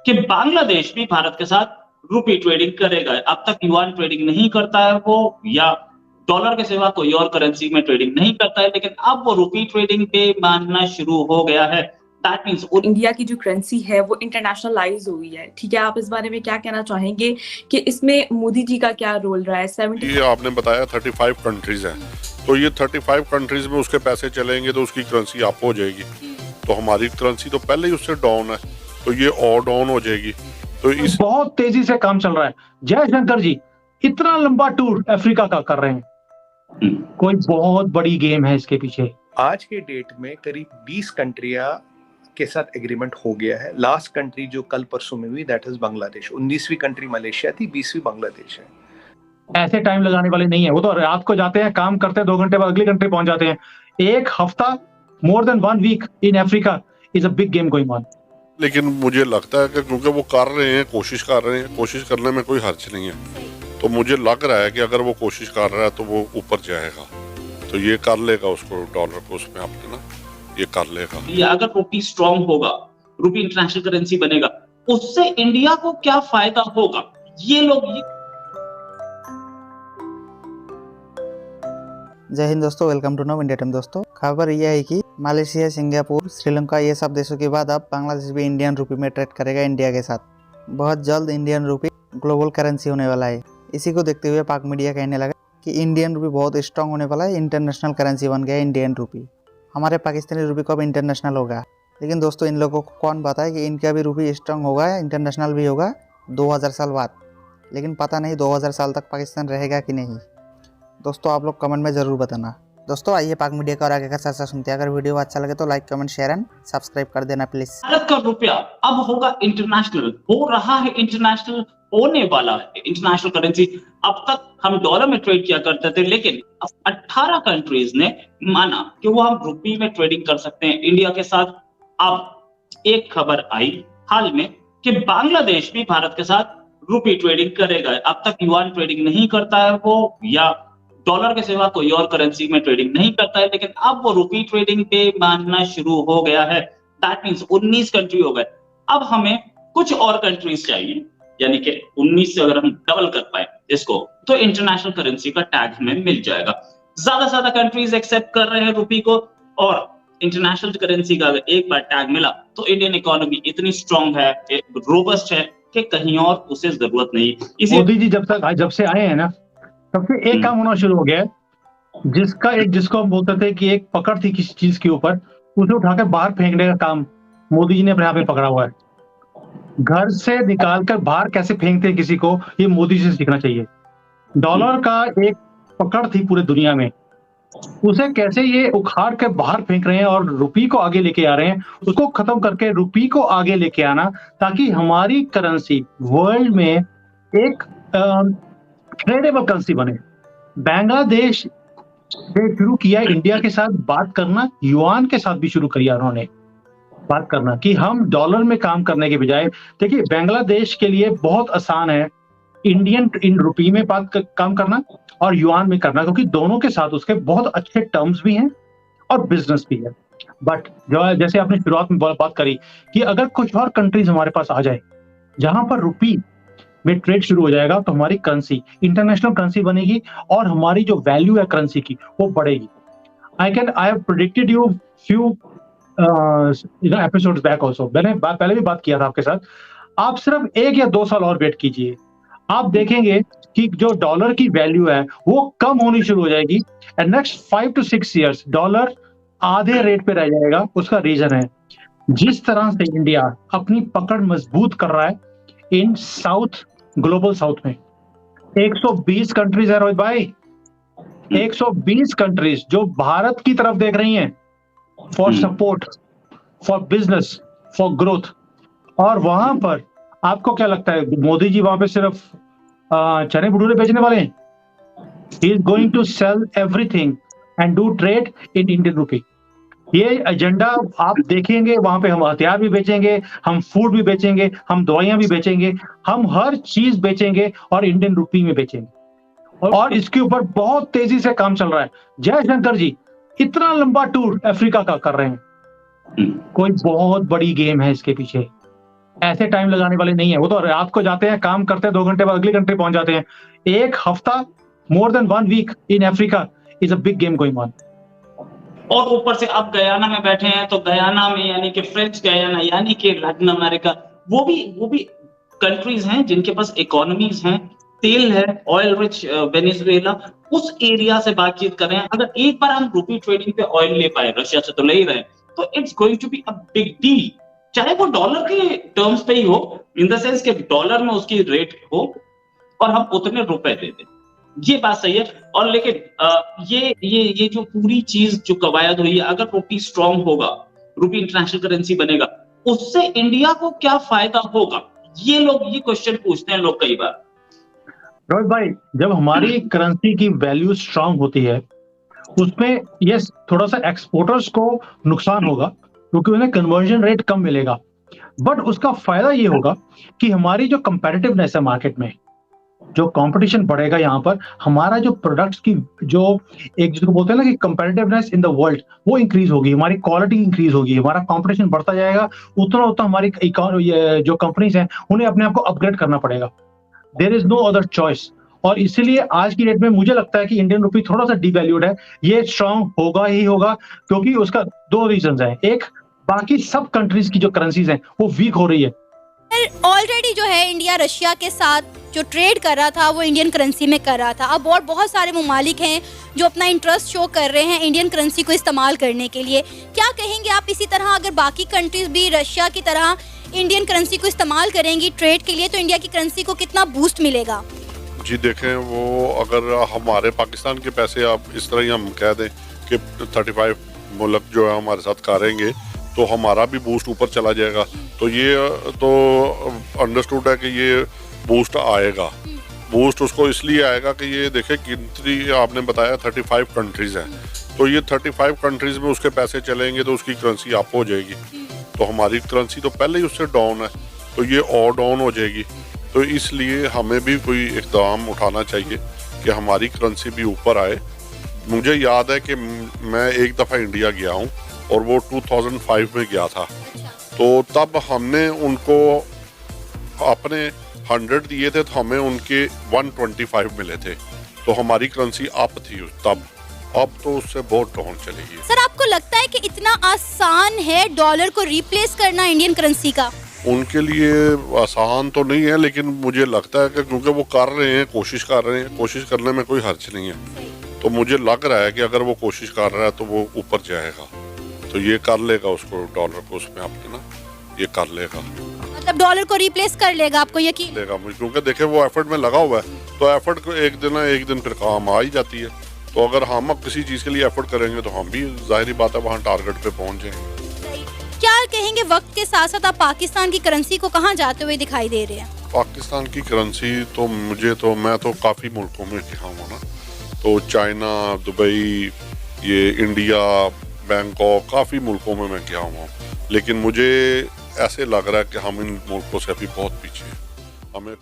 कि बांग्लादेश भी भारत के साथ रुपी ट्रेडिंग करेगा। अब तक युआन ट्रेडिंग नहीं करता है वो, या डॉलर के सिवा कोई और करेंसी में ट्रेडिंग नहीं करता है, लेकिन अब वो रुपी ट्रेडिंग पे मानना शुरू हो गया है। दैट मींस इंडिया की जो करेंसी है वो इंटरनेशनलाइज हुई है। ठीक है, आप इस बारे में क्या कहना चाहेंगे कि इसमें मोदी जी का क्या रोल रहा है? 70 ये आपने बताया 35 कंट्रीज हैं, तो ये 35 कंट्रीज में उसके पैसे चलेंगे तो उसकी करेंसी अप हो जाएगी। तो हमारी करेंसी तो पहले ही उससे डाउन है, तो ये और डाउन हो जाएगी। तो इस बहुत तेजी से काम चल रहा है। जयशंकर जी इतना लंबा टूर अफ्रीका का कर रहे हैं, कोई बहुत बड़ी गेम है इसके पीछे। आज के डेट में करीब 20 कंट्रियां के साथ एग्रीमेंट हो गया है। लास्ट कंट्री जो कल परसों में हुई दैट इज बांग्लादेश। 19वीं कंट्री मलेशिया थी, 20वीं बांग्लादेश है। ऐसे टाइम लगाने वाले नहीं है वो, तो रात को जाते हैं, काम करते हैं, 2 घंटे बाद अगली कंट्री पहुंच जाते हैं। एक हफ्ता, more than 1 week in Africa is a big game going on. लेकिन मुझे लगता है कि क्योंकि वो कर रहे हैं, कोशिश कर रहे हैं, कोशिश करने में कोई हर्ज नहीं है। तो मुझे लग रहा है कि अगर वो कोशिश कर रहा है तो वो ऊपर जाएगा, तो ये कर लेगा उसको, डॉलर को उसमें अपने ना ये कर लेगा। ये अगर रुपी स्ट्रांग होगा, रुपी इंटरनेशनल करेंसी बनेगा, उससे इंडिया को क्या फायदा होगा? ये लोग जय हिंद दोस्तों, वेलकम टू नव इंडिया टाइम। दोस्तों, खबर यह है कि मलेशिया, सिंगापुर, श्रीलंका ये सब देशों के बाद अब बांग्लादेश भी इंडियन रुपी में ट्रेड करेगा इंडिया के साथ। बहुत जल्द इंडियन रुपी ग्लोबल करेंसी होने वाला है। इसी को देखते हुए पाक मीडिया कहने लगा कि इंडियन रुपी बहुत स्ट्रांग होने वाला है, इंटरनेशनल करेंसी बन गया इंडियन रुपी। हमारे पाकिस्तानी रुपी कब इंटरनेशनल होगा? लेकिन दोस्तों, इन लोगों को कौन बताए कि इनका भी रुपी स्ट्रांग होगा, इंटरनेशनल भी होगा 2000 साल बाद। लेकिन पता नहीं 2000 साल तक पाकिस्तान रहेगा कि नहीं। दोस्तों, आप लोग कमेंट में ज़रूर बताना। दोस्तों, आइए पाक मीडिया का और आगे का चर्चा सुनते हैं। अगर वीडियो अच्छा लगे तो like, comment, share and subscribe कर देना प्लीज। भारत का रुपया अब होगा इंटरनेशनल, हो रहा है इंटरनेशनल, होने वाला है इंटरनेशनल करेंसी। अब तक हम डॉलर में ट्रेड किया करते थे, लेकिन अब 18 कंट्रीज ने माना कि वो हम रुपी में ट्रेडिंग कर सकते हैं इंडिया के साथ। अब एक खबर आई हाल में कि बांग्लादेश भी भारत के साथ रुपी ट्रेडिंग करेगा। अब तक युआन ट्रेडिंग नहीं करता है वो, या डॉलर के सिवा कोई और करेंसी में ट्रेडिंग नहीं करता है, लेकिन अब वो रुपी ट्रेडिंग पे मानना शुरू हो गया है। दैट मींस 19 कंट्री हो गए। अब हमें कुछ और कंट्रीज चाहिए, यानी कि 19 से अगर हम डबल कर पाए इसको, तो इंटरनेशनल करेंसी का टैग हमें मिल जाएगा। ज्यादा से ज्यादा कंट्रीज एक्सेप्ट कर रहे हैं रुपी को, और इंटरनेशनल करेंसी का अगर एक बार टैग मिला तो इंडियन इकोनॉमी इतनी स्ट्रांग है, रोबस्ट है कि कहीं और उसे जरूरत नहीं। मोदी जी जब से आए हैं ना, तब से एक काम होना शुरू हो गया है, जिसको हम बोलते थे कि एक पकड़ थी किसी चीज के ऊपर, उसे उठाकर बाहर फेंकने का काम मोदी जी ने अपने आप में पकड़ा हुआ है। घर से निकालकर बाहर कैसे फेंकते हैं किसी को, ये मोदी जी से सीखना चाहिए। डॉलर का एक पकड़ थी पूरे दुनिया में, उसे कैसे ये उखाड़ के बाहर फेंक रहे हैं और रुपी को आगे लेके आ रहे हैं। उसको खत्म करके रुपी को आगे लेके आना, ताकि हमारी करेंसी वर्ल्ड में एक ट्रेडेबल करेंसी बने। बांग्लादेश से शुरू किया इंडिया के साथ बात करना, युआन के साथ भी शुरू किया उन्होंने बात करना कि हम डॉलर में काम करने के बजाय। देखिए, बांग्लादेश के लिए बहुत आसान है इन रुपी में काम करना और युआन में करना, क्योंकि दोनों के साथ उसके बहुत अच्छे टर्म्स भी हैं और बिजनेस भी है। बट जैसे आपने शुरुआत में बात करी कि अगर कुछ और कंट्रीज हमारे पास आ जाए जहां पर रुपी में ट्रेड शुरू हो जाएगा, तो हमारी करेंसी इंटरनेशनल करेंसी बनेगी और हमारी जो वैल्यू है करेंसी की वो बढ़ेगी। I have predicted you few episodes back also. मैंने पहले भी बात किया था आपके साथ। आप सिर्फ 1 या 2 साल और वेट कीजिए, आप देखेंगे कि जो डॉलर की वैल्यू है वो कम होनी शुरू हो जाएगी। And next 5 to 6 years dollar आधे रेट पे रह जाएगा। उसका रीजन है जिस तरह से इंडिया अपनी पकड़ मजबूत कर रहा है इन साउथ, ग्लोबल साउथ में। 120 कंट्रीज है रोहित भाई, 120 कंट्रीज जो भारत की तरफ देख रही हैं for support, for business, for growth. और वहां पर आपको क्या लगता है, मोदी जी वहां पे सिर्फ चने भटूरे बेचने वाले हैं? He is going to sell everything and do trade in Indian rupee. ये एजेंडा आप देखेंगे, वहां पे हम हथियार भी बेचेंगे, हम फूड भी बेचेंगे, हम दवाइयां भी बेचेंगे, हम हर चीज बेचेंगे और इंडियन रुपी में बेचेंगे। और इसके ऊपर बहुत तेजी से काम चल रहा है। जयशंकर जी इतना लंबा टूर अफ्रीका का कर रहे हैं, कोई बहुत बड़ी गेम है इसके पीछे। ऐसे टाइम लगाने वाले नहीं है। वो तो रात को जाते हैं, काम करते हैं, 2 घंटे बाद अगली कंट्री पहुंच जाते हैं। एक हफ्ता, more than 1 week in Africa is a big game going on. और ऊपर से आप गयाना में बैठे हैं, तो गयाना में यानी कि फ्रेंच गयाना यानी कि लैटिन अमेरिका, वो भी कंट्रीज हैं जिनके पास इकोनॉमीज हैं, तेल है, ऑयल रिच वेनेजुएला, उस एरिया से बातचीत कर रहे हैं। अगर एक बार हम रुपी ट्रेडिंग पे ऑयल ले पाए, रशिया से तो ले ही रहे हैं, तो it's going to be a big deal, चाहे वो डॉलर के टर्म्स पे ही हो, इन द सेंस कि डॉलर में उसकी रेट हो और हम उतने रुपए दे दें। ये बात सही है। और लेकिन ये जो पूरी चीज जो कवायद हुई है, अगर रुपी स्ट्रांग होगा, रुपी इंटरनेशनल करेंसी बनेगा, उससे इंडिया को क्या फायदा होगा? ये क्वेश्चन पूछते हैं लोग कई बार। रोहित भाई, जब हमारी करेंसी की वैल्यू स्ट्रांग होती है, उसमें ये थोड़ा सा एक्सपोर्टर्स को नुकसान होगा क्योंकि उन्हें कन्वर्जन रेट कम मिलेगा, बट उसका फायदा ये होगा कि हमारी जो कंपेटिटिवनेस है मार्केट में, जो कंपटीशन बढ़ेगा, यहाँ पर हमारा जो प्रोडक्ट्स की जो एक जिसको बोलते हैं ना कि कंपेटिटिवनेस इन द वर्ल्ड, वो इंक्रीज होगी, हमारी क्वालिटी इंक्रीज होगी, हमारा कंपटीशन बढ़ता जाएगा, उतना उतना हमारी जो कंपनीज हैं उन्हें अपने आप को अपग्रेड करना पड़ेगा। There is no other choice. और इसीलिए आज की डेट में मुझे लगता है कि इंडियन रुपी थोड़ा सा डिवैल्यूड है। ये स्ट्रांग होगा ही होगा क्योंकि उसका 2 रीजंस हैं। एक, बाकी सब कंट्रीज की जो करेंसीज हैं वो वीक हो रही है। ऑलरेडी जो है इंडिया रशिया के साथ जो ट्रेड कर रहा था वो इंडियन करेंसी में कर रहा था। अब और बहुत सारे ममालिक हैं जो अपना इंटरेस्ट शो कर रहे हैं इंडियन करेंसी को इस्तेमाल करने के लिए। क्या कहेंगे आप, इसी तरह अगर बाकी कंट्रीज भी रशिया की तरह इंडियन करेंसी को इस्तेमाल करेंगी ट्रेड के लिए, तो इंडिया की करेंसी को कितना बूस्ट मिलेगा? जी देखें, वो अगर हमारे पाकिस्तान के पैसे आप इस तरह ही हम कह दें कि 35 मुल्क जो है हमारे साथ करेंगे तो हमारा भी बूस्ट ऊपर चला जाएगा, तो ये तो अंडरस्टूड है कि ये बूस्ट आएगा। बूस्ट उसको इसलिए आएगा कि ये देखें कितनी आपने बताया 35 कंट्रीज हैं, तो ये 35 कंट्रीज में उसके पैसे चलेंगे तो उसकी करेंसी अप हो जाएगी, तो हमारी करेंसी तो पहले ही उससे डाउन है, तो ये और डाउन हो जाएगी। तो इसलिए हमें भी कोई इक़दाम उठाना चाहिए कि हमारी करेंसी भी ऊपर आए। मुझे याद है कि मैं एक दफ़ा इंडिया गया हूँ और वो 2005 में गया था, तो तब हमने उनको अपने 100 दिए थे तो हमें उनके 125 मिले थे, तो हमारी करेंसी अप थी तब। अब तो उससे बहुत डाउन चलेगी। सर, आपको लगता है कि इतना आसान है डॉलर को रिप्लेस करना इंडियन करेंसी का? उनके लिए आसान तो नहीं है, लेकिन मुझे लगता है कि क्योंकि वो कर रहे हैं, कोशिश कर रहे हैं, कोशिश करने में कोई हर्ज नहीं है, तो मुझे लग रहा है कि अगर वो कोशिश कर रहा है तो वो ऊपर जाएगा, तो ये कर लेगा उसको, डॉलर को उसमें अपने ना ये कर लेगा, मतलब डॉलर को रिप्लेस कर लेगा, आपको यकीन लेगा मुझे, क्योंकि देखे वो एफर्ट में लगा हुआ है, तो एफर्ट को एक दिन फिर काम आ ही जाती है। तो अगर हम अब किसी चीज़ के लिए एफर्ट करेंगे तो हम भी जाहिर बात है वहाँ टारगेट पे पहुँच जाएंगे। क्या कहेंगे, वक्त के साथ साथ आप पाकिस्तान की करेंसी को कहाँ जाते हुए दिखाई दे रहे हैं? पाकिस्तान की करेंसी तो मैं तो काफ़ी मुल्कों में गया हूँ ना, तो चाइना, दुबई, ये इंडिया, बैंकॉक, काफ़ी मुल्कों में मैं गया हूँ, लेकिन मुझे ऐसे लग रहा है कि हम इन मुल्कों से अभी बहुत पीछे हैं। हमें